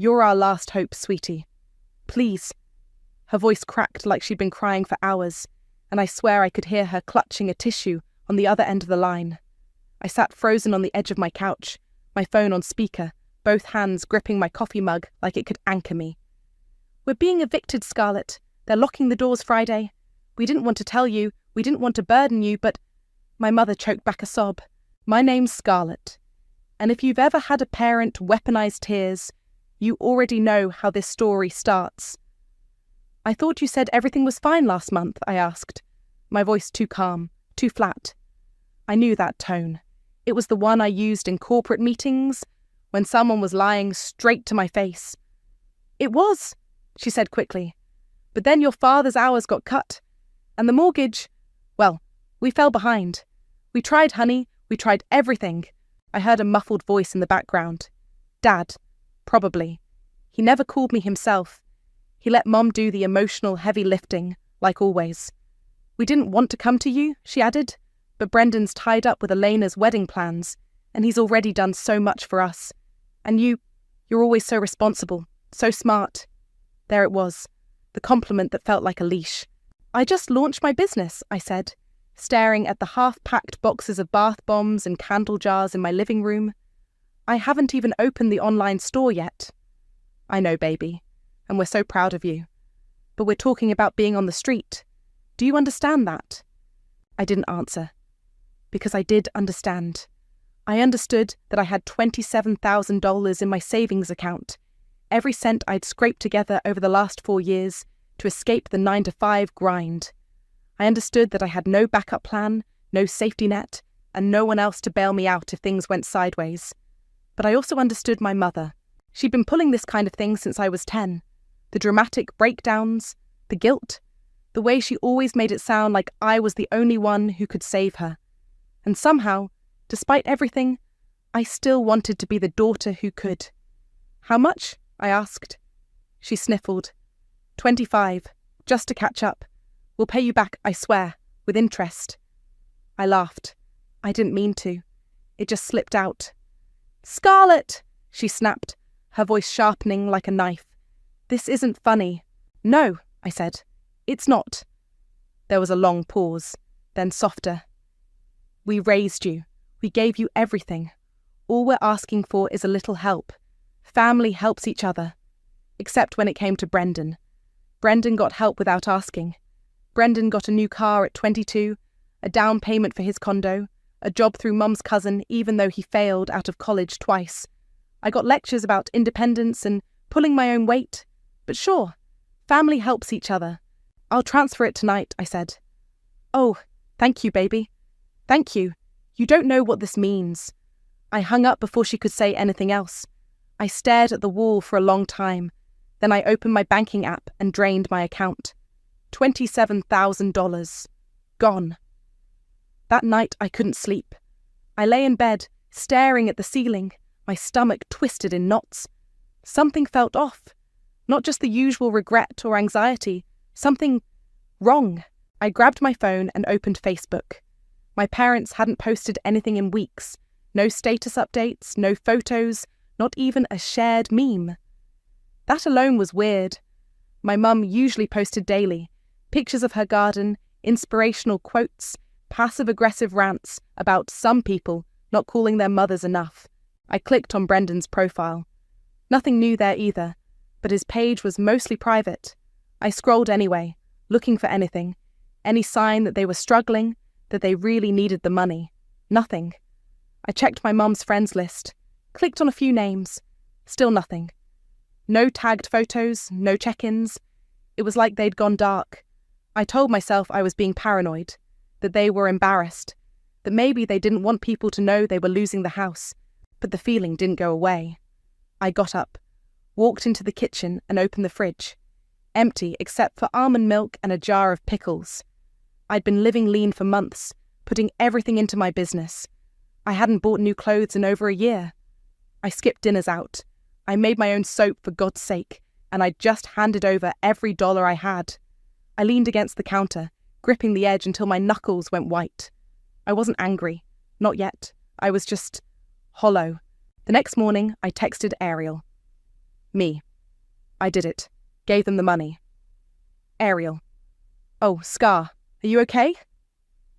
You're our last hope, sweetie. Please. Her voice cracked like she'd been crying for hours, and I swear I could hear her clutching a tissue on the other end of the line. I sat frozen on the edge of my couch, my phone on speaker, both hands gripping my coffee mug like it could anchor me. We're being evicted, Scarlett. They're locking the doors Friday. We didn't want to tell you, we didn't want to burden you, but... My mother choked back a sob. My name's Scarlett. And if you've ever had a parent weaponize tears, you already know how this story starts. I thought you said everything was fine last month, I asked, my voice too calm, too flat. I knew that tone. It was the one I used in corporate meetings when someone was lying straight to my face. It was, she said quickly. But then your father's hours got cut. And the mortgage, well, we fell behind. We tried, honey. We tried everything. I heard a muffled voice in the background. Dad, probably. He never called me himself. He let Mom do the emotional heavy lifting, like always. We didn't want to come to you, she added, but Brendan's tied up with Elena's wedding plans, and he's already done so much for us. And you're always so responsible, so smart. There it was, the compliment that felt like a leash. I just launched my business, I said, staring at the half-packed boxes of bath bombs and candle jars in my living room. I haven't even opened the online store yet. I know, baby, and we're so proud of you. But we're talking about being on the street. Do you understand that? I didn't answer. Because I did understand. I understood that I had $27,000 in my savings account, every cent I'd scraped together over the last 4 years to escape the 9-to-5 grind. I understood that I had no backup plan, no safety net, and no one else to bail me out if things went sideways. But I also understood my mother. She'd been pulling this kind of thing since I was 10. The dramatic breakdowns, the guilt, the way she always made it sound like I was the only one who could save her. And somehow, despite everything, I still wanted to be the daughter who could. How much? I asked. She sniffled. 25, just to catch up. We'll pay you back, I swear, with interest. I laughed. I didn't mean to. It just slipped out. Scarlett, she snapped, her voice sharpening like a knife. This isn't funny. No, I said. It's not. There was a long pause, then softer. We raised you. We gave you everything. All we're asking for is a little help. Family helps each other. Except when it came to Brendan. Brendan got help without asking. Brendan got a new car at 22, a down payment for his condo, a job through Mum's cousin even though he failed out of college twice. I got lectures about independence and pulling my own weight. But sure, family helps each other. I'll transfer it tonight, I said. Oh, thank you, baby. Thank you. You don't know what this means. I hung up before she could say anything else. I stared at the wall for a long time. Then I opened my banking app and drained my account. $27,000. Gone. That night I couldn't sleep. I lay in bed, staring at the ceiling, my stomach twisted in knots. Something felt off. Not just the usual regret or anxiety. Something wrong. I grabbed my phone and opened Facebook. My parents hadn't posted anything in weeks. No status updates, no photos, not even a shared meme. That alone was weird. My mum usually posted daily. Pictures of her garden, inspirational quotes, passive-aggressive rants about some people not calling their mothers enough. I clicked on Brendan's profile. Nothing new there either, but his page was mostly private. I scrolled anyway, looking for anything. Any sign that they were struggling, that they really needed the money. Nothing. I checked my mum's friends list, clicked on a few names. Still nothing. No tagged photos, no check-ins. It was like they'd gone dark. I told myself I was being paranoid, that they were embarrassed, that maybe they didn't want people to know they were losing the house, but the feeling didn't go away. I got up, walked into the kitchen and opened the fridge. Empty except for almond milk and a jar of pickles. I'd been living lean for months, putting everything into my business. I hadn't bought new clothes in over a year. I skipped dinners out. I made my own soap for God's sake, and I just handed over every dollar I had. I leaned against the counter, gripping the edge until my knuckles went white. I wasn't angry. Not yet. I was just hollow. The next morning, I texted Ariel. Me. I did it. Gave them the money. Ariel. Oh, Scar, are you okay?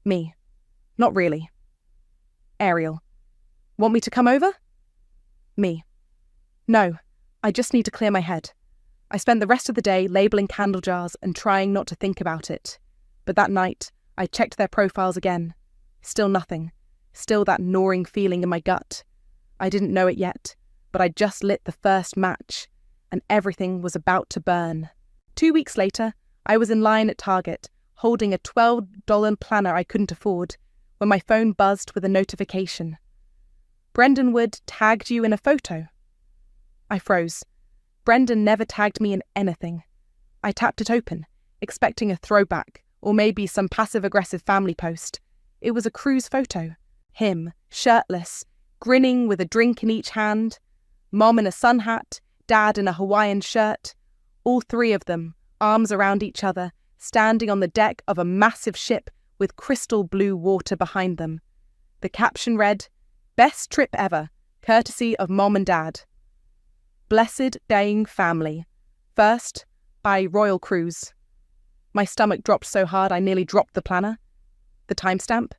Me. Not really. Ariel. Want me to come over? Me. No, I just need to clear my head. I spent the rest of the day labeling candle jars and trying not to think about it. But that night, I checked their profiles again. Still nothing. Still that gnawing feeling in my gut. I didn't know it yet, but I'd just lit the first match, and everything was about to burn. 2 weeks later, I was in line at Target, holding a $12 planner I couldn't afford, when my phone buzzed with a notification. Brendan Wood tagged you in a photo. I froze. Brendan never tagged me in anything. I tapped it open, expecting a throwback, or maybe some passive-aggressive family post. It was a cruise photo. Him, shirtless, grinning with a drink in each hand. Mom in a sun hat, Dad in a Hawaiian shirt. All three of them, arms around each other, standing on the deck of a massive ship with crystal blue water behind them. The caption read, "Best trip ever, courtesy of Mom and Dad. Blessed Dying Family. First, by Royal Cruise." My stomach dropped so hard I nearly dropped the planner. The timestamp?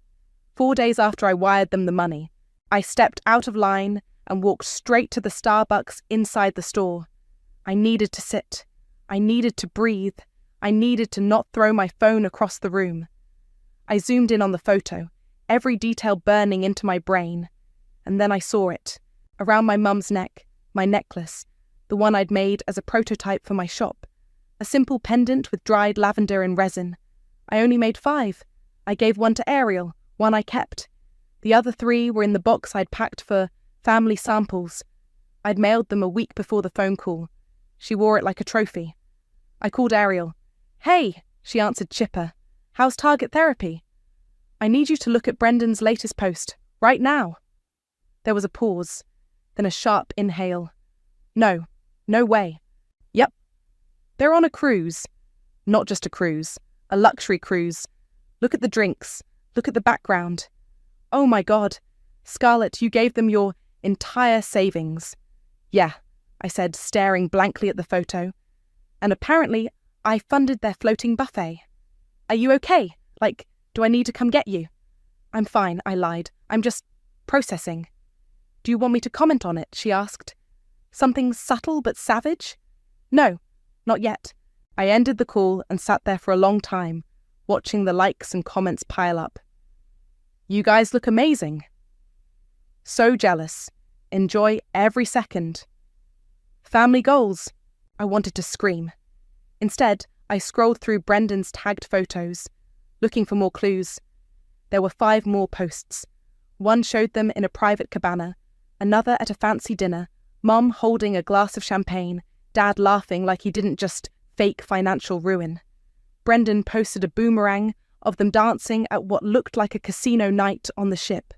4 days after I wired them the money, I stepped out of line and walked straight to the Starbucks inside the store. I needed to sit. I needed to breathe. I needed to not throw my phone across the room. I zoomed in on the photo, every detail burning into my brain. And then I saw it, around my mum's neck, my necklace, the one I'd made as a prototype for my shop. A simple pendant with dried lavender and resin. I only made 5. I gave one to Ariel, one I kept. The other 3 were in the box I'd packed for family samples. I'd mailed them a week before the phone call. She wore it like a trophy. I called Ariel. "Hey," she answered chipper. "How's Target therapy?" "I need you to look at Brendan's latest post, right now." There was a pause, then a sharp inhale. No way. Yep. They're on a cruise. Not just a cruise, a luxury cruise. Look at the drinks. Look at the background. Oh my God. Scarlett, you gave them your entire savings. Yeah, I said, staring blankly at the photo. And apparently, I funded their floating buffet. Are you okay? Like, do I need to come get you? I'm fine, I lied. I'm just processing. Do you want me to comment on it? She asked. Something subtle but savage? No, not yet. I ended the call and sat there for a long time, watching the likes and comments pile up. You guys look amazing. So jealous. Enjoy every second. Family goals. I wanted to scream. Instead, I scrolled through Brendan's tagged photos, looking for more clues. There were 5 more posts. One showed them in a private cabana, another at a fancy dinner, Mum holding a glass of champagne, Dad laughing like he didn't just fake financial ruin. Brendan posted a boomerang of them dancing at what looked like a casino night on the ship.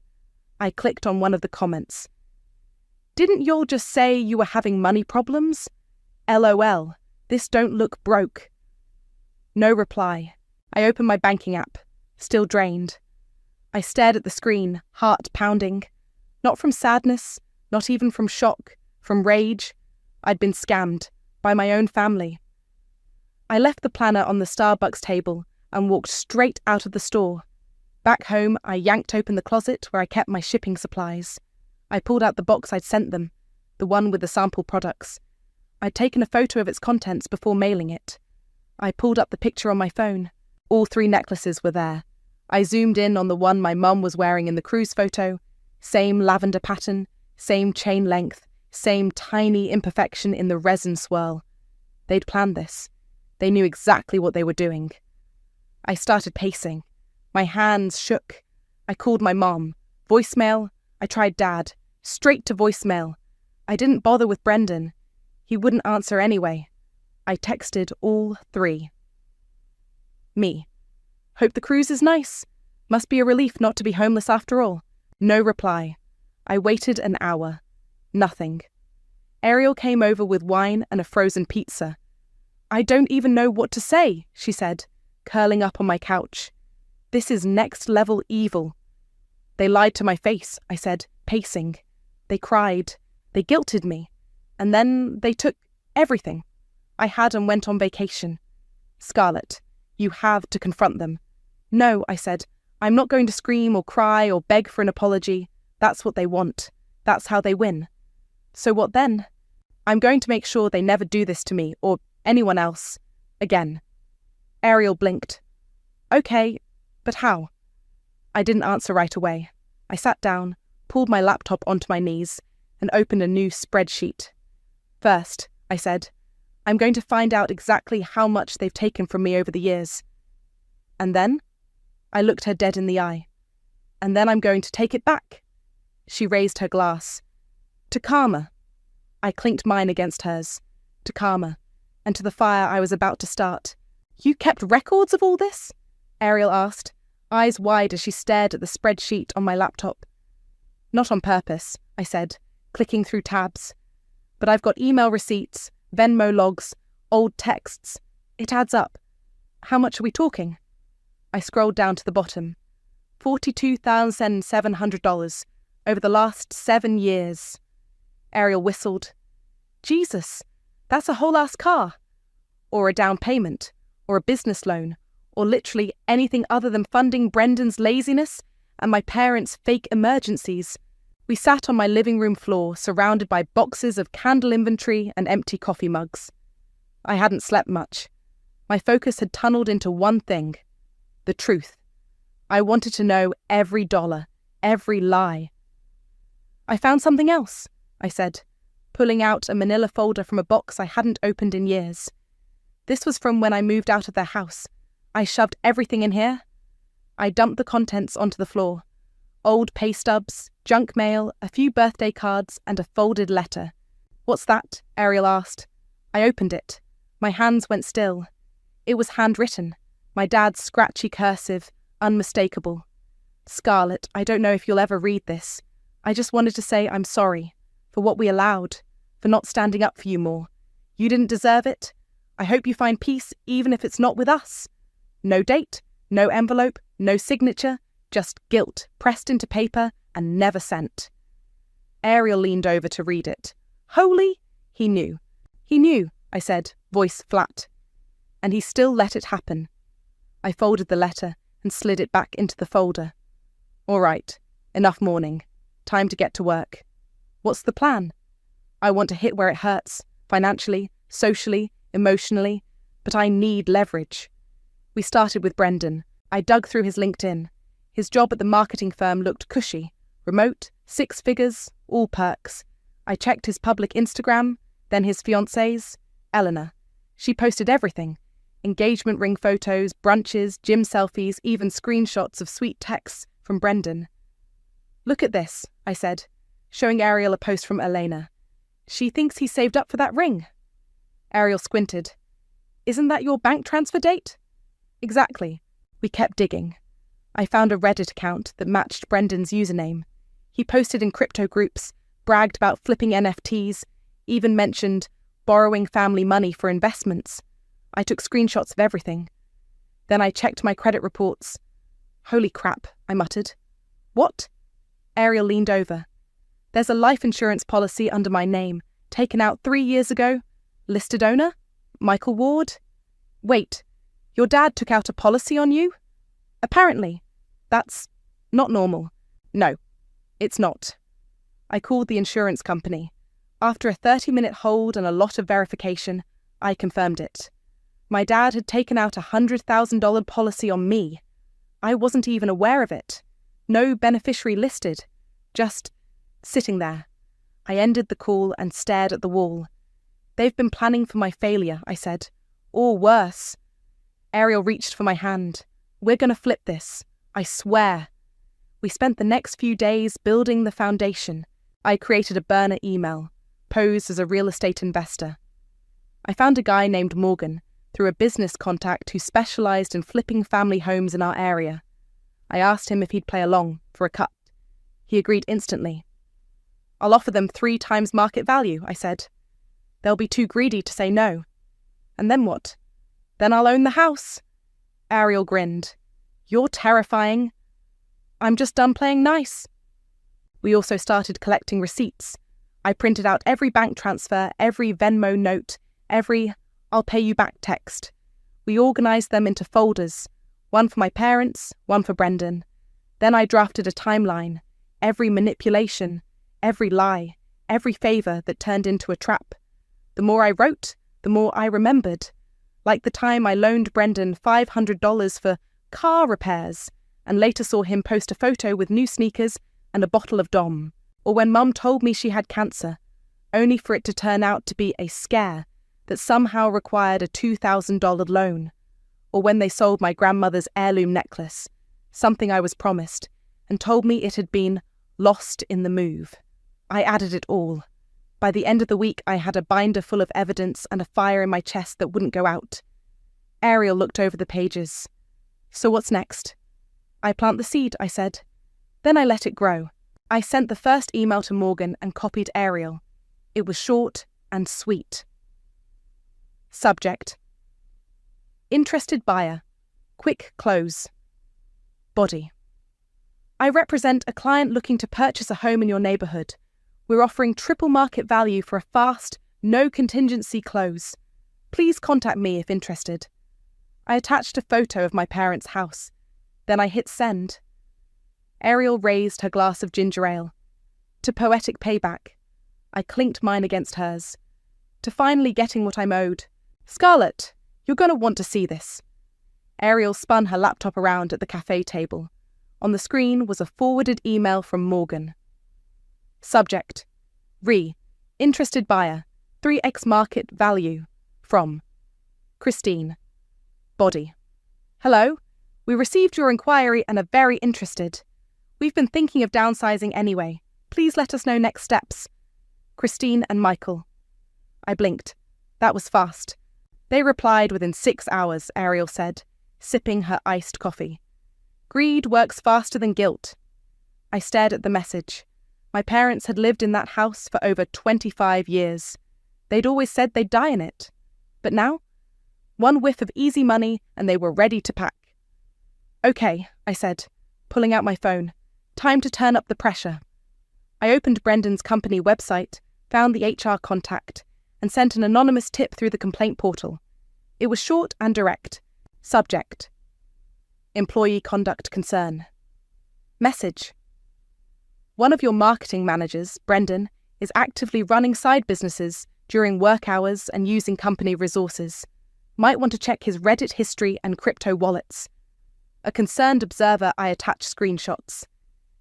I clicked on one of the comments. Didn't y'all just say you were having money problems? LOL, this don't look broke. No reply. I opened my banking app, still drained. I stared at the screen, heart pounding. Not from sadness, not even from shock, from rage. I'd been scammed by my own family. I left the planner on the Starbucks table and walked straight out of the store. Back home, I yanked open the closet where I kept my shipping supplies. I pulled out the box I'd sent them, the one with the sample products. I'd taken a photo of its contents before mailing it. I pulled up the picture on my phone. All 3 necklaces were there. I zoomed in on the one my mum was wearing in the cruise photo. Same lavender pattern, same chain length, same tiny imperfection in the resin swirl. They'd planned this. They knew exactly what they were doing. I started pacing. My hands shook. I called my mom. Voicemail. I tried Dad. Straight to voicemail. I didn't bother with Brendan. He wouldn't answer anyway. I texted all 3. Me. Hope the cruise is nice. Must be a relief not to be homeless after all. No reply. I waited an hour. Nothing. Ariel came over with wine and a frozen pizza. I don't even know what to say, she said, curling up on my couch. This is next level evil. They lied to my face, I said, pacing. They cried. They guilted me. And then they took Everything. I had and went on vacation. Scarlett, you have to confront them. No, I said. I'm not going to scream or cry or beg for an apology. That's what they want. That's how they win. So what then? I'm going to make sure they never do this to me or anyone else again. Ariel blinked. Okay, but how? I didn't answer right away. I sat down, pulled my laptop onto my knees, and opened a new spreadsheet. First, I said, I'm going to find out exactly how much they've taken from me over the years. And then? I looked her dead in the eye. And then I'm going to take it back. She raised her glass. To Karma. I clinked mine against hers. To Karma. And to the fire I was about to start. You kept records of all this? Ariel asked, eyes wide as she stared at the spreadsheet on my laptop. Not on purpose, I said, clicking through tabs. But I've got email receipts, Venmo logs, old texts. It adds up. How much are we talking? I scrolled down to the bottom. $42,700 over the last 7 years. Ariel whistled. Jesus, that's a whole ass car. Or a down payment, or a business loan, or literally anything other than funding Brendan's laziness and my parents' fake emergencies. We sat on my living room floor, surrounded by boxes of candle inventory and empty coffee mugs. I hadn't slept much. My focus had tunneled into one thing. The truth. I wanted to know every dollar, every lie. I found something else, I said, pulling out a manila folder from a box I hadn't opened in years. This was from when I moved out of their house. I shoved everything in here. I dumped the contents onto the floor. Old pay stubs, junk mail, a few birthday cards, and a folded letter. What's that? Ariel asked. I opened it. My hands went still. It was handwritten. My dad's scratchy cursive, unmistakable. Scarlett, I don't know if you'll ever read this. I just wanted to say I'm sorry for what we allowed, for not standing up for you more. You didn't deserve it. I hope you find peace even if it's not with us. No date, no envelope, no signature, just guilt pressed into paper and never sent. Ariel leaned over to read it. Holy? He knew. He knew, I said, voice flat. And he still let it happen. I folded the letter and slid it back into the folder. All right, enough mourning. Time to get to work. What's the plan? I want to hit where it hurts, financially, socially, emotionally, but I need leverage. We started with Brendan. I dug through his LinkedIn. His job at the marketing firm looked cushy. Remote, 6 figures, all perks. I checked his public Instagram, then his fiancée's, Eleanor. She posted everything. Engagement ring photos, brunches, gym selfies, even screenshots of sweet texts from Brendan. Look at this, I said, showing Ariel a post from Elena. She thinks he saved up for that ring. Ariel squinted. Isn't that your bank transfer date? Exactly. We kept digging. I found a Reddit account that matched Brendan's username. He posted in crypto groups, bragged about flipping NFTs, even mentioned borrowing family money for investments. I took screenshots of everything. Then I checked my credit reports. Holy crap, I muttered. What? Ariel leaned over. There's a life insurance policy under my name, taken out 3 years ago. Listed owner? Michael Ward? Wait, your dad took out a policy on you? Apparently. That's not normal. No, it's not. I called the insurance company. After a 30-minute hold and a lot of verification, I confirmed it. My dad had taken out a $100,000 policy on me. I wasn't even aware of it. No beneficiary listed. Just sitting there. I ended the call and stared at the wall. They've been planning for my failure, I said. Or worse. Ariel reached for my hand. We're going to flip this. I swear. We spent the next few days building the foundation. I created a burner email, posed as a real estate investor. I found a guy named Morgan through a business contact who specialized in flipping family homes in our area. I asked him if he'd play along for a cut. He agreed instantly. I'll offer them 3 times market value, I said. They'll be too greedy to say no. And then what? Then I'll own the house. Ariel grinned. You're terrifying. I'm just done playing nice. We also started collecting receipts. I printed out every bank transfer, every Venmo note, every "I'll pay you back" text. We organised them into folders, one for my parents, one for Brendan. Then I drafted a timeline, every manipulation, every lie, every favour that turned into a trap. The more I wrote, the more I remembered. Like the time I loaned Brendan $500 for car repairs and later saw him post a photo with new sneakers and a bottle of Dom. Or when Mum told me she had cancer, only for it to turn out to be a scare that somehow required a $2,000 loan. Or when they sold my grandmother's heirloom necklace, something I was promised, and told me it had been lost in the move. I added it all. By the end of the week, I had a binder full of evidence and a fire in my chest that wouldn't go out. Ariel looked over the pages. "So what's next?" "I plant the seed," I said. Then I let it grow. I sent the first email to Morgan and copied Ariel. It was short and sweet. Subject: Interested buyer. Quick close. Body: I represent a client looking to purchase a home in your neighbourhood. We're offering triple market value for a fast, no contingency close. Please contact me if interested. I attached a photo of my parents' house. Then I hit send. Ariel raised her glass of ginger ale. To poetic payback. I clinked mine against hers. To finally getting what I'm owed. "Scarlett, you're going to want to see this." Ariel spun her laptop around at the cafe table. On the screen was a forwarded email from Morgan. Subject: Interested buyer. 3x market value. From Christine. Body: Hello. We received your inquiry and are very interested. We've been thinking of downsizing anyway. Please let us know next steps. Christine and Michael. I blinked. That was fast. They replied within 6 hours, Ariel said, sipping her iced coffee. Greed works faster than guilt. I stared at the message. My parents had lived in that house for over 25 years. They'd always said they'd die in it. But now? One whiff of easy money and they were ready to pack. "Okay," I said, pulling out my phone. Time to turn up the pressure. I opened Brendan's company website, found the HR contact, and sent an anonymous tip through the complaint portal. It was short and direct. Subject: Employee conduct concern. Message: One of your marketing managers, Brendan, is actively running side businesses during work hours and using company resources. Might want to check his Reddit history and crypto wallets. A concerned observer, I attached screenshots.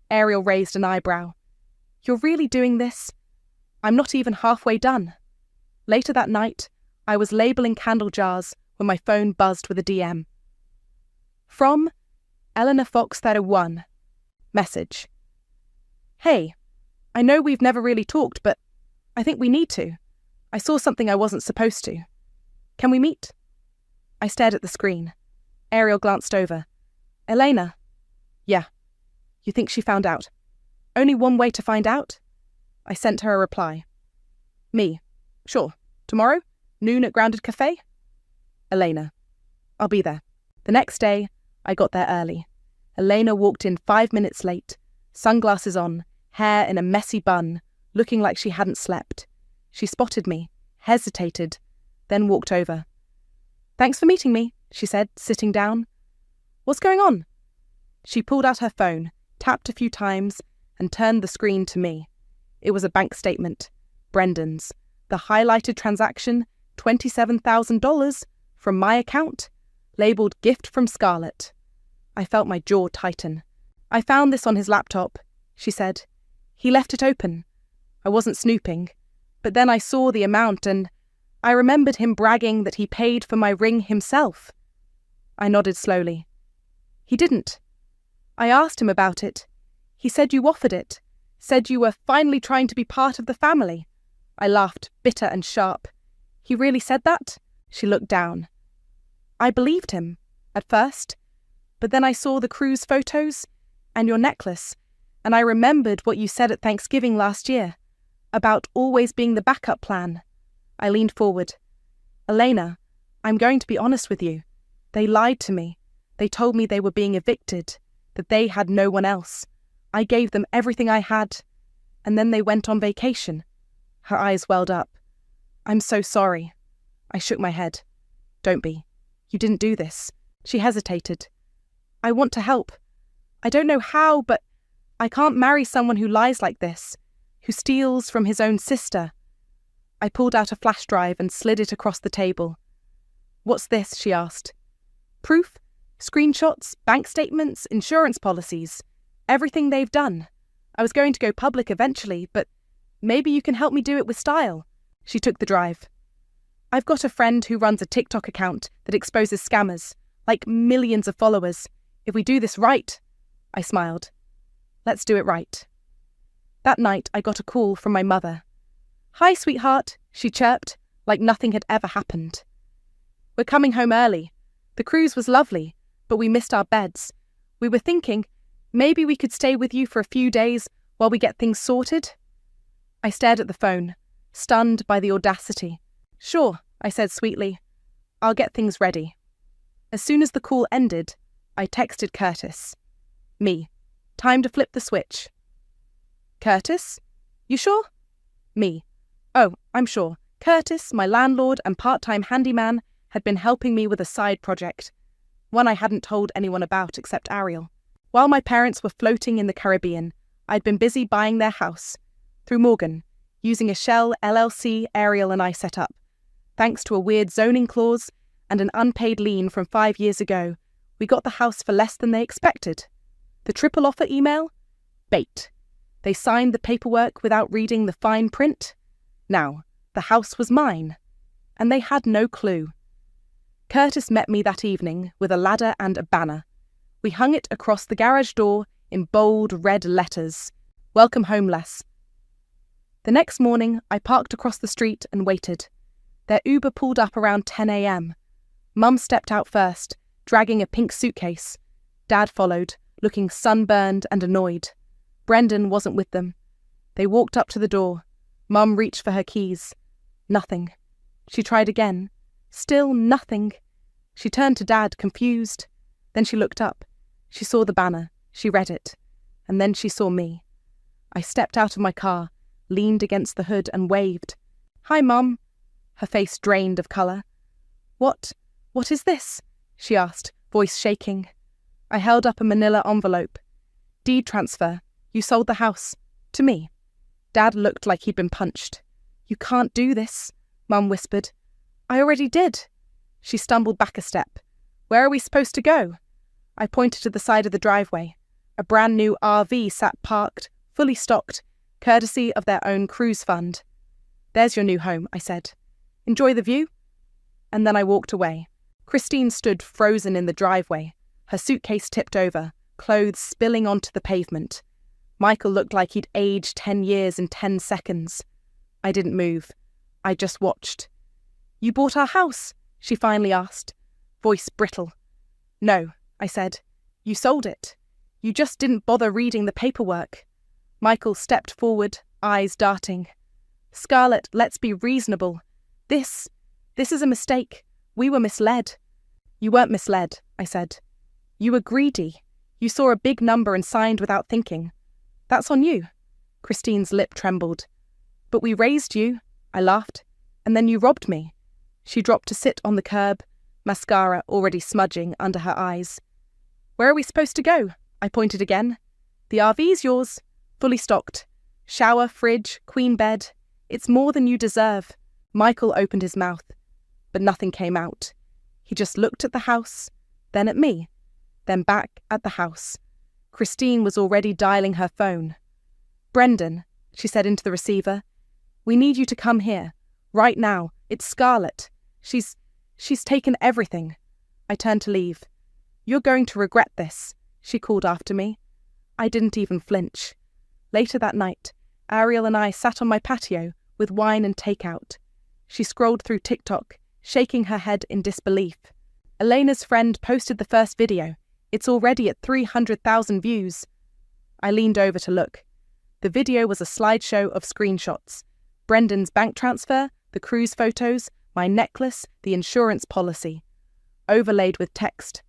Ariel raised an eyebrow. "You're really doing this?" "I'm not even halfway done." Later that night, I was labelling candle jars when my phone buzzed with a DM. From Eleanor Fox 31. Message: Hey, I know we've never really talked, but I think we need to. I saw something I wasn't supposed to. Can we meet? I stared at the screen. Ariel glanced over. Elena? Yeah. You think she found out? Only one way to find out? I sent her a reply. Me. Sure. Tomorrow? Noon at Grounded Cafe? Elena. I'll be there. The next day, I got there early. Elena walked in 5 minutes late, sunglasses on, hair in a messy bun, looking like she hadn't slept. She spotted me, hesitated, then walked over. Thanks for meeting me, she said, sitting down. What's going on? She pulled out her phone, tapped a few times, and turned the screen to me. It was a bank statement. Brendan's. The highlighted transaction, $27,000, from my account, labelled gift from Scarlett. I felt my jaw tighten. I found this on his laptop, she said. He left it open. I wasn't snooping, but then I saw the amount and I remembered him bragging that he paid for my ring himself. I nodded slowly. He didn't. I asked him about it. He said you offered it, said you were finally trying to be part of the family. I laughed, bitter and sharp. He really said that? She looked down. I believed him, at first, but then I saw the cruise photos and your necklace, and I remembered what you said at Thanksgiving last year, about always being the backup plan. I leaned forward. Elena, I'm going to be honest with you. They lied to me. They told me they were being evicted, that they had no one else. I gave them everything I had, and then they went on vacation. Her eyes welled up. I'm so sorry. I shook my head. Don't be. You didn't do this. She hesitated. I want to help. I don't know how, but I can't marry someone who lies like this, who steals from his own sister. I pulled out a flash drive and slid it across the table. What's this? She asked. Proof? Screenshots, bank statements, insurance policies. Everything they've done. I was going to go public eventually, but maybe you can help me do it with style. She took the drive. I've got a friend who runs a TikTok account that exposes scammers, like millions of followers. If we do this right, I smiled. Let's do it right. That night, I got a call from my mother. Hi, sweetheart, she chirped, like nothing had ever happened. We're coming home early. The cruise was lovely, but we missed our beds. We were thinking, maybe we could stay with you for a few days while we get things sorted. I stared at the phone, stunned by the audacity. Sure, I said sweetly. I'll get things ready. As soon as the call ended, I texted Curtis. Me. Time to flip the switch. Curtis? You sure? Me. Oh, I'm sure. Curtis, my landlord and part-time handyman, had been helping me with a side project, one I hadn't told anyone about except Ariel. While my parents were floating in the Caribbean, I'd been busy buying their house, through Morgan, using a shell LLC Ariel and I set up. Thanks to a weird zoning clause and an unpaid lien from 5 years ago, we got the house for less than they expected. The triple offer email? Bait. They signed the paperwork without reading the fine print. Now, the house was mine, and they had no clue. Curtis met me that evening with a ladder and a banner. We hung it across the garage door in bold red letters. Welcome home, Les. The next morning, I parked across the street and waited. Their Uber pulled up around 10 a.m. Mum stepped out first, dragging a pink suitcase. Dad followed, looking sunburned and annoyed. Brendan wasn't with them. They walked up to the door. Mum reached for her keys. Nothing. She tried again. Still nothing. She turned to Dad, confused. Then she looked up. She saw the banner. She read it. And then she saw me. I stepped out of my car, leaned against the hood and waved. Hi, Mum. Her face drained of colour. What is this? She asked, voice shaking. I held up a manila envelope. Deed transfer. You sold the house. To me. Dad looked like he'd been punched. You can't do this, Mum whispered. I already did. She stumbled back a step. Where are we supposed to go? I pointed to the side of the driveway. A brand new RV sat parked, fully stocked, courtesy of their own cruise fund. There's your new home, I said. Enjoy the view? And then I walked away. Christine stood frozen in the driveway, her suitcase tipped over, clothes spilling onto the pavement. Michael looked like he'd aged 10 years in 10 seconds. I didn't move. I just watched. You bought our house? She finally asked, voice brittle. No, I said. You sold it. You just didn't bother reading the paperwork. Michael stepped forward, eyes darting. Scarlett, let's be reasonable. This is a mistake. We were misled. You weren't misled, I said. You were greedy. You saw a big number and signed without thinking. That's on you. Christine's lip trembled. But we raised you, I laughed, and then you robbed me. She dropped to sit on the curb, mascara already smudging under her eyes. Where are we supposed to go? I pointed again. The RV's yours, fully stocked. Shower, fridge, queen bed. It's more than you deserve. Michael opened his mouth, but nothing came out. He just looked at the house, then at me, then back at the house. Christine was already dialing her phone. Brendan, she said into the receiver, we need you to come here. Right now. It's Scarlett. She's taken everything. I turned to leave. You're going to regret this, she called after me. I didn't even flinch. Later that night, Ariel and I sat on my patio with wine and takeout. She scrolled through TikTok, shaking her head in disbelief. Elena's friend posted the first video. It's already at 300,000 views. I leaned over to look. The video was a slideshow of screenshots. Brendan's bank transfer, the cruise photos, my necklace, the insurance policy. Overlaid with text.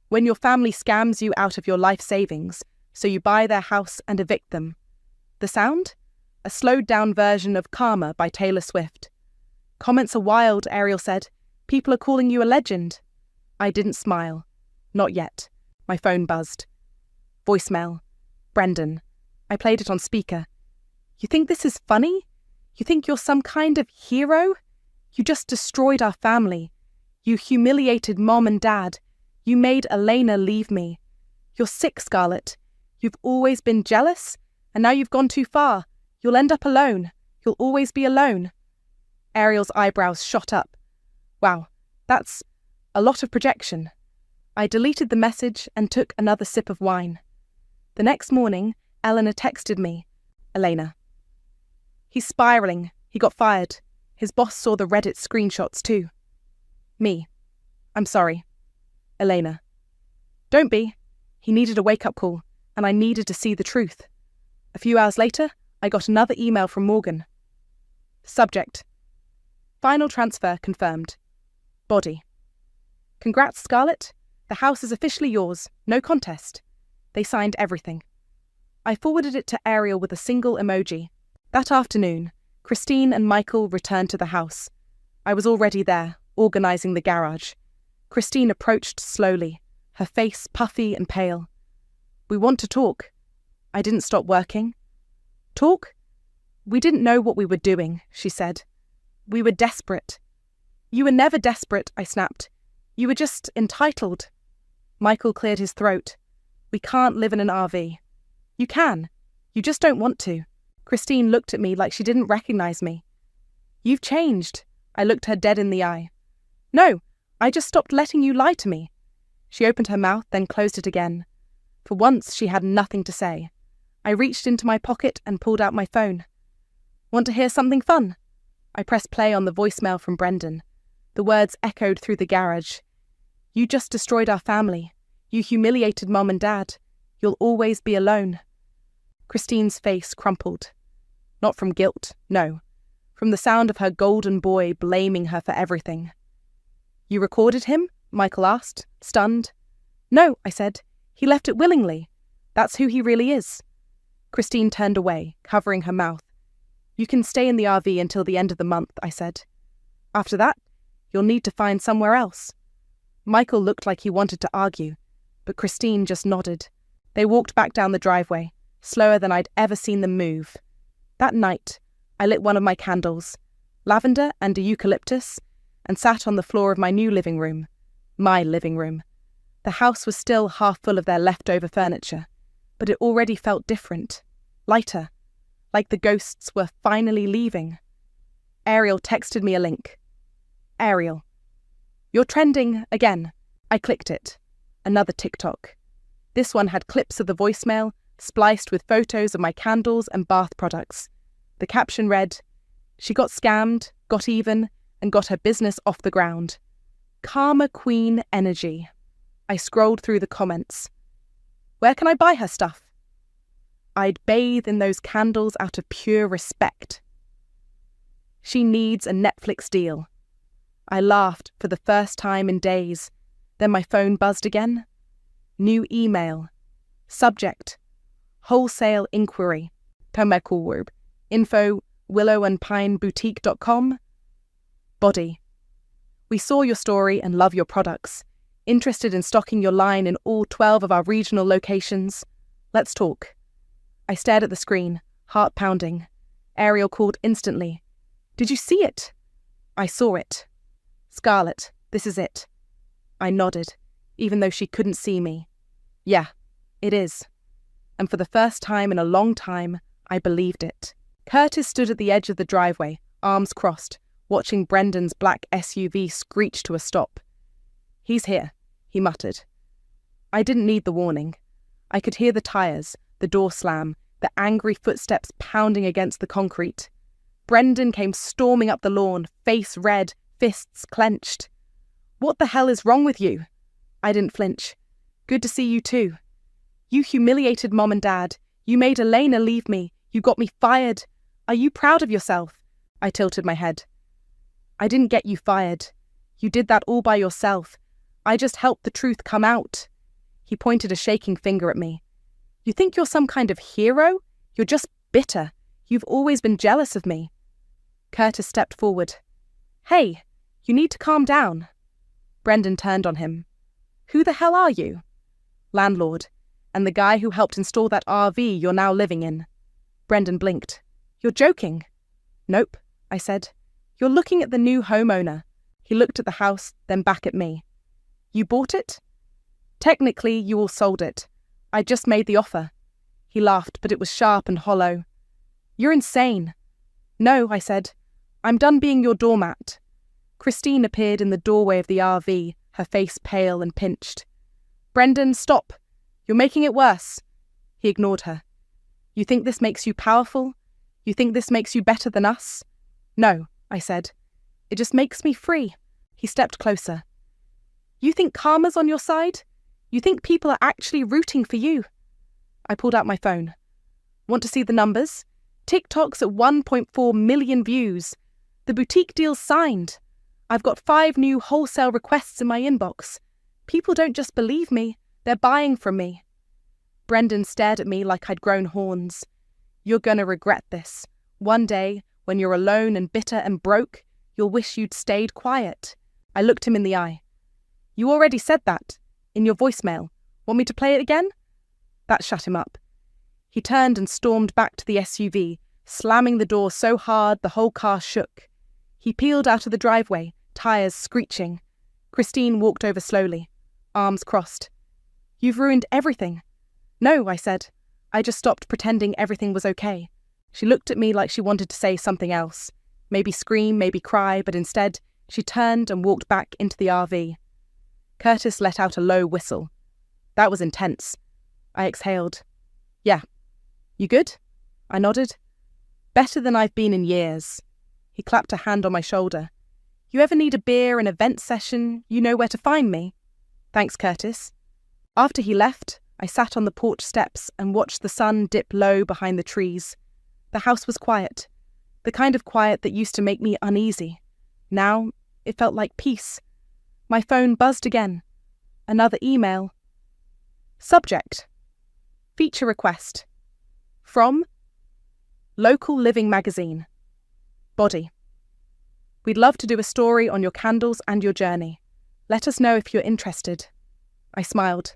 When your family scams you out of your life savings, so you buy their house and evict them. The sound? A slowed-down version of Karma by Taylor Swift. Comments are wild, Ariel said. People are calling you a legend. I didn't smile. Not yet. My phone buzzed. Voicemail. Brendan. I played it on speaker. You think this is funny? You think you're some kind of hero? You just destroyed our family. You humiliated Mom and Dad. You made Elena leave me. You're sick, Scarlett. You've always been jealous, and now you've gone too far. You'll end up alone. You'll always be alone. Ariel's eyebrows shot up. Wow, that's a lot of projection. I deleted the message and took another sip of wine. The next morning, Eleanor texted me. Elena. He's spiraling. He got fired. His boss saw the Reddit screenshots too. Me. I'm sorry. Elena. Don't be. He needed a wake-up call, and I needed to see the truth. A few hours later, I got another email from Morgan. Subject. Final transfer confirmed. Body. Congrats, Scarlett. The house is officially yours. No contest. They signed everything. I forwarded it to Ariel with a single emoji. That afternoon, Christine and Michael returned to the house. I was already there, organising the garage. Christine approached slowly, her face puffy and pale. We want to talk. I didn't stop working. Talk? We didn't know what we were doing, she said. We were desperate. You were never desperate, I snapped. You were just entitled. Michael cleared his throat. We can't live in an RV. You can. You just don't want to. Christine looked at me like she didn't recognise me. You've changed. I looked her dead in the eye. No, I just stopped letting you lie to me. She opened her mouth, then closed it again. For once, she had nothing to say. I reached into my pocket and pulled out my phone. Want to hear something fun? I pressed play on the voicemail from Brendan. The words echoed through the garage. You just destroyed our family. You humiliated Mom and Dad. You'll always be alone. Christine's face crumpled. Not from guilt, no. From the sound of her golden boy blaming her for everything. You recorded him? Michael asked, stunned. No, I said. He left it willingly. That's who he really is. Christine turned away, covering her mouth. You can stay in the RV until the end of the month, I said. After that, you'll need to find somewhere else. Michael looked like he wanted to argue, but Christine just nodded. They walked back down the driveway, slower than I'd ever seen them move. That night, I lit one of my candles, lavender and a eucalyptus, and sat on the floor of my new living room. My living room. The house was still half full of their leftover furniture, but it already felt different, lighter, like the ghosts were finally leaving. Ariel texted me a link. Ariel. You're trending again. I clicked it. Another TikTok. This one had clips of the voicemail, spliced with photos of my candles and bath products. The caption read, She got scammed, got even, and got her business off the ground. Karma Queen energy. I scrolled through the comments. Where can I buy her stuff? I'd bathe in those candles out of pure respect. She needs a Netflix deal. I laughed for the first time in days. Then my phone buzzed again. New email. Subject. Wholesale inquiry. Pemekawurb. Info willowandpineboutique.com. Body. We saw your story and love your products. Interested in stocking your line in all 12 of our regional locations. Let's talk. I stared at the screen, heart pounding. Ariel called instantly. Did you see it? I saw it. Scarlett, this is it. I nodded, even though she couldn't see me. Yeah, it is. And for the first time in a long time, I believed it. Curtis stood at the edge of the driveway, arms crossed, watching Brendan's black SUV screech to a stop. He's here, he muttered. I didn't need the warning. I could hear the tires, the door slam, the angry footsteps pounding against the concrete. Brendan came storming up the lawn, face red, fists clenched. What the hell is wrong with you? I didn't flinch. Good to see you too. You humiliated Mom and Dad. You made Elena leave me. You got me fired. Are you proud of yourself? I tilted my head. I didn't get you fired. You did that all by yourself. I just helped the truth come out. He pointed a shaking finger at me. You think you're some kind of hero? You're just bitter. You've always been jealous of me. Curtis stepped forward. Hey, you need to calm down. Brendan turned on him. Who the hell are you? Landlord, and the guy who helped install that RV you're now living in. Brendan blinked. You're joking. Nope, I said. You're looking at the new homeowner. He looked at the house, then back at me. You bought it? Technically, you all sold it. I just made the offer. He laughed, but it was sharp and hollow. You're insane. No, I said. I'm done being your doormat. Christine appeared in the doorway of the RV, her face pale and pinched. Brendan, stop. You're making it worse. He ignored her. You think this makes you powerful? You think this makes you better than us? No, I said. It just makes me free. He stepped closer. You think karma's on your side? You think people are actually rooting for you? I pulled out my phone. Want to see the numbers? TikTok's at 1.4 million views. The boutique deal's signed. I've got 5 new wholesale requests in my inbox. People don't just believe me, they're buying from me. Brendan stared at me like I'd grown horns. You're gonna regret this. One day, when you're alone and bitter and broke, you'll wish you'd stayed quiet. I looked him in the eye. You already said that, in your voicemail. Want me to play it again? That shut him up. He turned and stormed back to the SUV, slamming the door so hard the whole car shook. He peeled out of the driveway, tires screeching. Christine walked over slowly, arms crossed. You've ruined everything. No, I said. I just stopped pretending everything was okay. She looked at me like she wanted to say something else. Maybe scream, maybe cry, but instead, she turned and walked back into the RV. Curtis let out a low whistle. That was intense. I exhaled. Yeah. You good? I nodded. Better than I've been in years. He clapped a hand on my shoulder. You ever need a beer, an event session, you know where to find me. Thanks, Curtis. After he left, I sat on the porch steps and watched the sun dip low behind the trees. The house was quiet, the kind of quiet that used to make me uneasy. Now, it felt like peace. My phone buzzed again. Another email. Subject. Feature request. From Local Living Magazine. Body. We'd love to do a story on your candles and your journey. Let us know if you're interested. I smiled.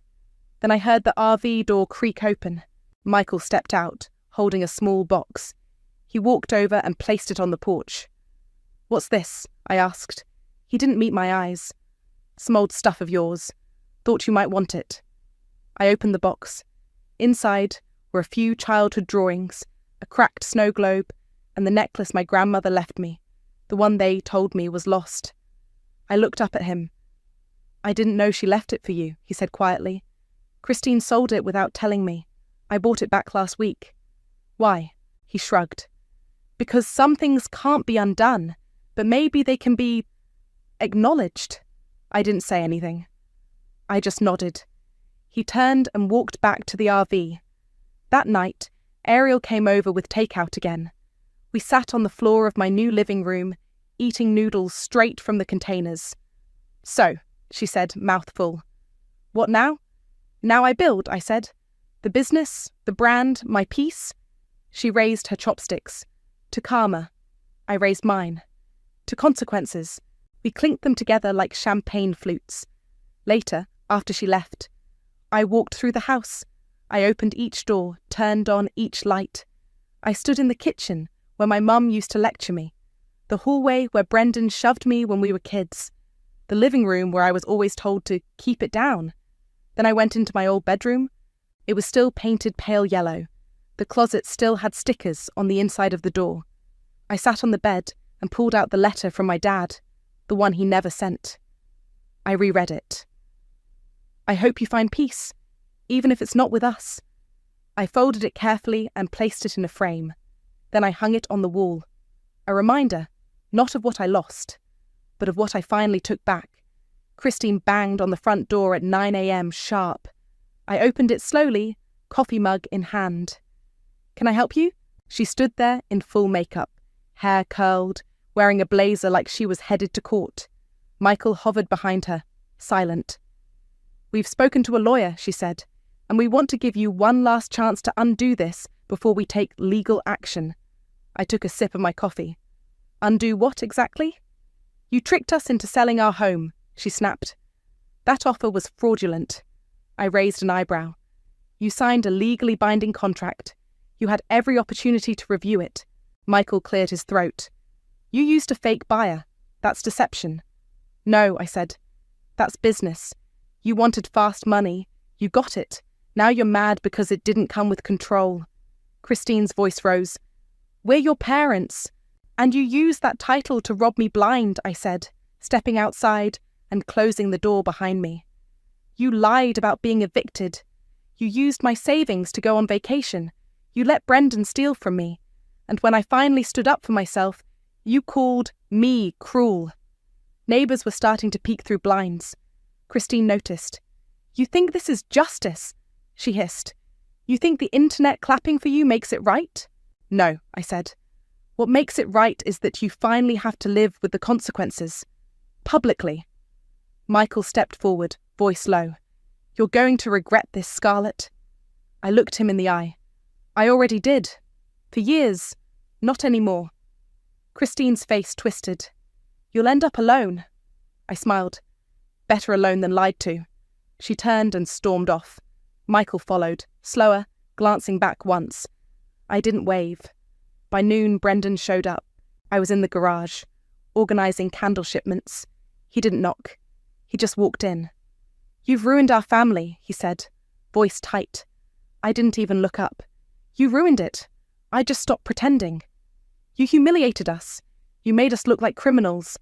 Then I heard the RV door creak open. Michael stepped out, holding a small box. He walked over and placed it on the porch. What's this? I asked. He didn't meet my eyes. Some old stuff of yours. Thought you might want it. I opened the box. Inside were a few childhood drawings, a cracked snow globe, and the necklace my grandmother left me, the one they told me was lost. I looked up at him. I didn't know she left it for you, he said quietly. Christine sold it without telling me. I bought it back last week. Why? He shrugged. Because some things can't be undone, but maybe they can be acknowledged. I didn't say anything. I just nodded. He turned and walked back to the RV. That night, Ariel came over with takeout again. We sat on the floor of my new living room, eating noodles straight from the containers. So, she said, mouth full. What now? Now I build, I said. The business, the brand, my peace. She raised her chopsticks. To karma. I raised mine. To consequences. We clinked them together like champagne flutes. Later, after she left, I walked through the house. I opened each door, turned on each light. I stood in the kitchen, where my mum used to lecture me. The hallway where Brendan shoved me when we were kids. The living room where I was always told to keep it down. Then I went into my old bedroom. It was still painted pale yellow. The closet still had stickers on the inside of the door. I sat on the bed and pulled out the letter from my dad, the one he never sent. I reread it. I hope you find peace, even if it's not with us. I folded it carefully and placed it in a frame. Then I hung it on the wall. A reminder, not of what I lost, but of what I finally took back. Christine banged on the front door at 9 a.m. sharp. I opened it slowly, coffee mug in hand. Can I help you? She stood there in full makeup, hair curled, wearing a blazer like she was headed to court. Michael hovered behind her, silent. We've spoken to a lawyer, she said, and we want to give you one last chance to undo this before we take legal action. I took a sip of my coffee. Undo what exactly? You tricked us into selling our home, she snapped. That offer was fraudulent. I raised an eyebrow. You signed a legally binding contract. You had every opportunity to review it. Michael cleared his throat. You used a fake buyer. That's deception. No, I said. That's business. You wanted fast money. You got it. Now you're mad because it didn't come with control. Christine's voice rose. We're your parents. And you used that title to rob me blind, I said, stepping outside and closing the door behind me. You lied about being evicted. You used my savings to go on vacation. You let Brendan steal from me. And when I finally stood up for myself, you called me cruel. Neighbours were starting to peek through blinds. Christine noticed. You think this is justice? She hissed. You think the internet clapping for you makes it right? No, I said. What makes it right is that you finally have to live with the consequences. Publicly. Michael stepped forward, voice low. You're going to regret this, Scarlett. I looked him in the eye. I already did. For years. Not anymore. Christine's face twisted. You'll end up alone. I smiled. Better alone than lied to. She turned and stormed off. Michael followed, slower, glancing back once. I didn't wave. By noon, Brendan showed up. I was in the garage, organising candle shipments. He didn't knock. He just walked in. You've ruined our family, he said, voice tight. I didn't even look up. You ruined it. I just stopped pretending. You humiliated us. You made us look like criminals.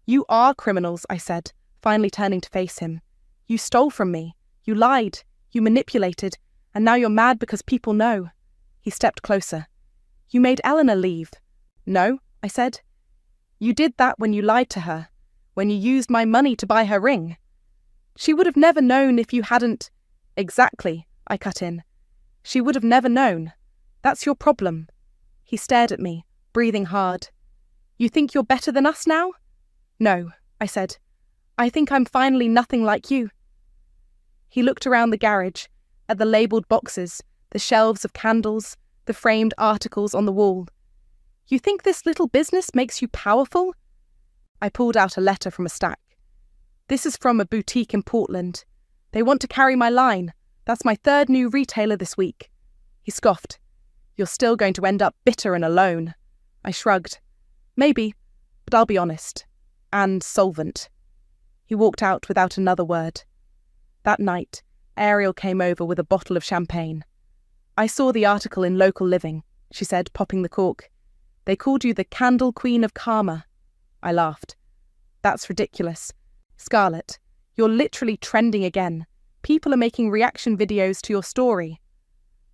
You are criminals, I said, finally turning to face him. You stole from me. You lied. You manipulated. And now you're mad because people know. He stepped closer. You made Eleanor leave. No, I said. You did that when you lied to her, when you used my money to buy her ring. She would have never known if you hadn't. Exactly, I cut in. She would have never known. That's your problem. He stared at me, breathing hard. You think you're better than us now? No, I said. I think I'm finally nothing like you. He looked around the garage, at the labelled boxes, the shelves of candles, the framed articles on the wall. You think this little business makes you powerful? I pulled out a letter from a stack. This is from a boutique in Portland. They want to carry my line. That's my third new retailer this week. He scoffed. You're still going to end up bitter and alone. I shrugged. Maybe, but I'll be honest. And solvent. He walked out without another word. That night, Ariel came over with a bottle of champagne. I saw the article in Local Living, she said, popping the cork. They called you the Candle Queen of Karma. I laughed. That's ridiculous. Scarlett, you're literally trending again. People are making reaction videos to your story.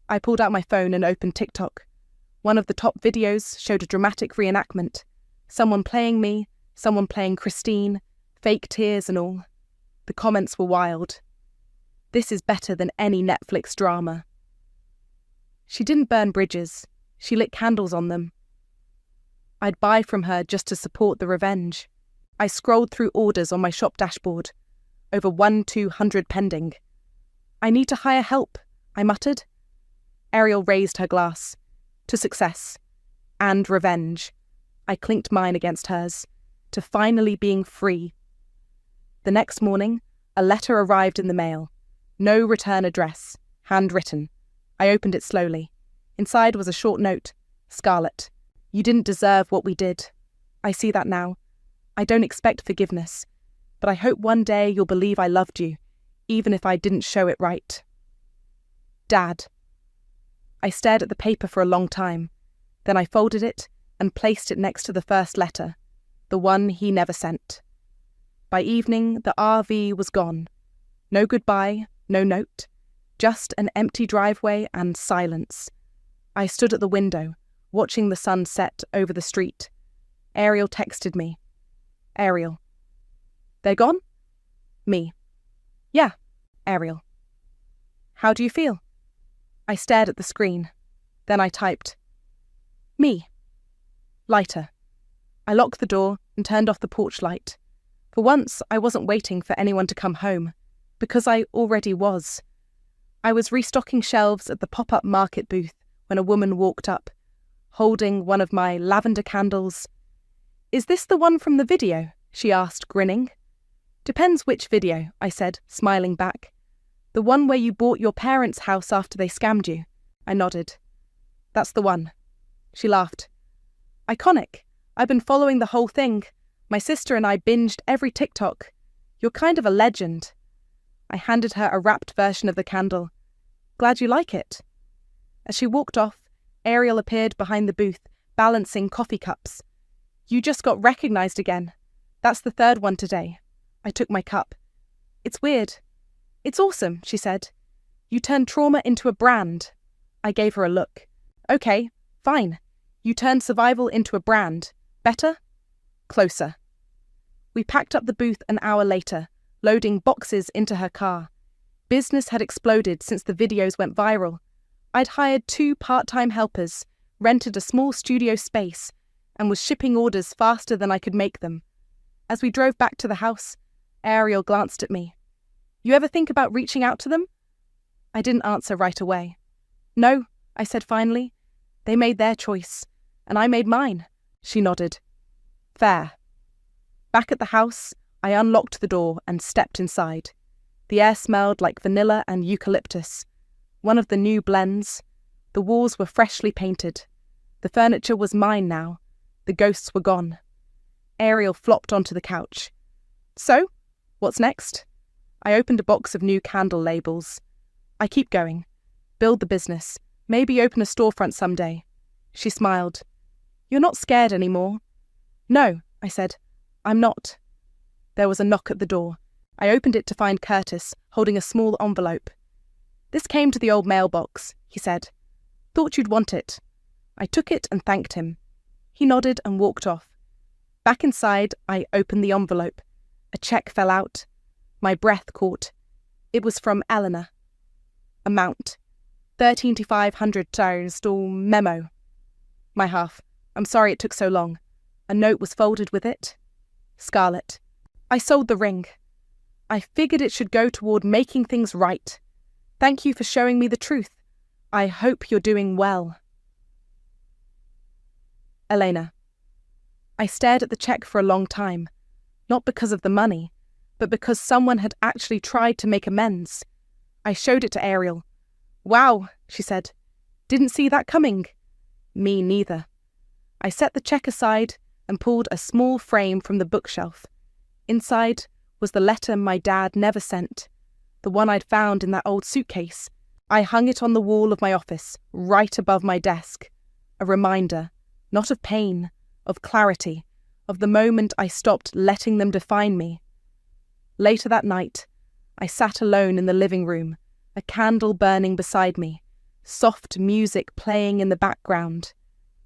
I pulled out my phone and opened TikTok. One of the top videos showed a dramatic reenactment. Someone playing me, someone playing Christine, fake tears and all. The comments were wild. This is better than any Netflix drama. She didn't burn bridges. She lit candles on them. I'd buy from her just to support the revenge. I scrolled through orders on my shop dashboard. Over 200 pending. I need to hire help, I muttered. Ariel raised her glass. To success. And revenge. I clinked mine against hers. To finally being free. The next morning, a letter arrived in the mail. No return address. Handwritten. I opened it slowly. Inside was a short note. Scarlett, you didn't deserve what we did. I see that now. I don't expect forgiveness, but I hope one day you'll believe I loved you, even if I didn't show it right. Dad. I stared at the paper for a long time. Then I folded it and placed it next to the first letter, the one he never sent. By evening, the RV was gone. No goodbye, no note. Just an empty driveway and silence. I stood at the window, watching the sun set over the street. Ariel texted me. Ariel. They're gone? Me. Yeah, Ariel. How do you feel? I stared at the screen. Then I typed. Me. Lighter. I locked the door and turned off the porch light. For once, I wasn't waiting for anyone to come home, because I already was. I was restocking shelves at the pop-up market booth when a woman walked up, holding one of my lavender candles. Is this the one from the video? she asked, grinning. Depends which video, I said, smiling back. The one where you bought your parents' house after they scammed you. I nodded. That's the one. She laughed. Iconic. I've been following the whole thing. My sister and I binged every TikTok. You're kind of a legend. I handed her a wrapped version of the candle. Glad you like it. As she walked off, Ariel appeared behind the booth, balancing coffee cups. You just got recognized again. That's the third one today. I took my cup. It's weird. It's awesome, she said. You turned trauma into a brand. I gave her a look. Okay, fine. You turned survival into a brand. Better? Closer. We packed up the booth an hour later, loading boxes into her car. Business had exploded since the videos went viral. I'd hired 2 part-time helpers, rented a small studio space, and was shipping orders faster than I could make them. As we drove back to the house, Ariel glanced at me. You ever think about reaching out to them? I didn't answer right away. No, I said finally. They made their choice, and I made mine. She nodded. Fair. Back at the house, I unlocked the door and stepped inside. The air smelled like vanilla and eucalyptus, one of the new blends. The walls were freshly painted. The furniture was mine now. The ghosts were gone. Ariel flopped onto the couch. So, what's next? I opened a box of new candle labels. I keep going. Build the business. Maybe open a storefront someday. She smiled. You're not scared anymore. No, I said. I'm not. There was a knock at the door. I opened it to find Curtis, holding a small envelope. This came to the old mailbox, he said. Thought you'd want it. I took it and thanked him. He nodded and walked off. Back inside, I opened the envelope. A check fell out. My breath caught. It was from Eleanor. Amount. $13,500 install memo. My half. I'm sorry it took so long. A note was folded with it. Scarlett. I sold the ring. I figured it should go toward making things right. Thank you for showing me the truth. I hope you're doing well. Elena. I stared at the check for a long time, not because of the money, but because someone had actually tried to make amends. I showed it to Ariel. Wow, she said. Didn't see that coming. Me neither. I set the check aside and pulled a small frame from the bookshelf. Inside was the letter my dad never sent, the one I'd found in that old suitcase. I hung it on the wall of my office, right above my desk. A reminder, not of pain, of clarity, of the moment I stopped letting them define me. Later that night, I sat alone in the living room, a candle burning beside me, soft music playing in the background.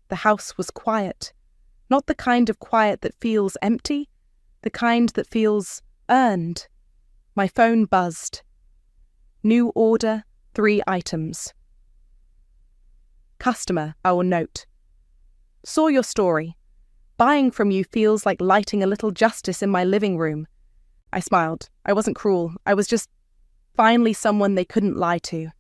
The house was quiet, not the kind of quiet that feels empty, the kind that feels earned. My phone buzzed. New order, 3 items. Customer, I will note. Saw your story. Buying from you feels like lighting a little justice in my living room. I smiled. I wasn't cruel. I was just finally someone they couldn't lie to.